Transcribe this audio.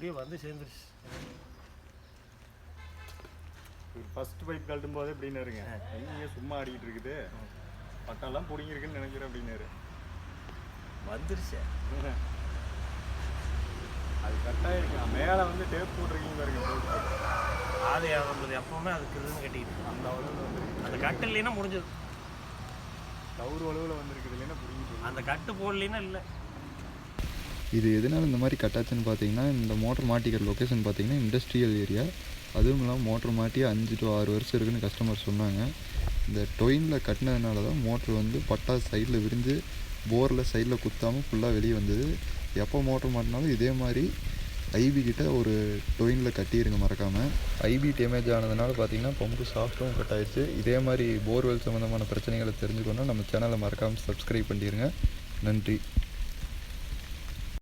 எப்படியோ வந்து சேர்ந்துருச்சு. ஃபர்ஸ்ட் பைப் கழட்டும் போதே எப்படின்னாருங்க, நீங்க சும்மா ஆடிக்கிட்டு இருக்குது, பட்டெல்லாம் பிடிங்கிருக்குன்னு நினைக்கிறேன் அப்படின்னாரு. வந்துருச்சு. அது கரெக்டாக இருக்கு. மேலே வந்து டேப் போட்டிருக்கீங்க பாருங்க. ஆதி ஆகும்போது எப்பவுமே அதுக்கு இதுன்னு கட்டிக்கிட்டு அந்த அளவில் வந்துருக்கு. அந்த கட்டு இல்லைன்னா முடிஞ்சது. கவுரு அளவில் வந்துருக்குது, இல்லைன்னா பிடிங்கிட்டு அந்த கட்டு போடலைன்னா இல்லை. இது எதனால் இந்த மாதிரி கட்டாச்சுன்னு பார்த்தீங்கன்னா, இந்த மோட்டர் மாட்டிக்கிற லொக்கேஷன் பார்த்தீங்கன்னா இண்டஸ்ட்ரியல் ஏரியா. அதுவும் இல்லாமல் மோட்டர் மாட்டி 5 to 6 வருஷம் இருக்குதுன்னு கஸ்டமர் சொன்னாங்க. இந்த டொயினில் கட்டினதுனால தான் மோட்ரு வந்து பட்டா சைடில் விரிஞ்சு போரில் சைடில் குத்தாமல் ஃபுல்லாக வெளியே வந்தது. எப்போ மோட்ரு மாட்டினாலும் இதே மாதிரி ஐபி கிட்ட ஒரு டொயினில் கட்டிடுங்க மறக்காமல். ஐபி டேமேஜ் ஆனதுனால பார்த்தீங்கன்னா பம்பு சாஃப்ட்டும் கட் ஆயிடுச்சு. இதே மாதிரி போர்வெல் சம்மந்தமான பிரச்சனைகளை தெரிஞ்சுக்கணுன்னா நம்ம சேனலை மறக்காமல் சப்ஸ்கிரைப் பண்ணிடுங்க. நன்றி.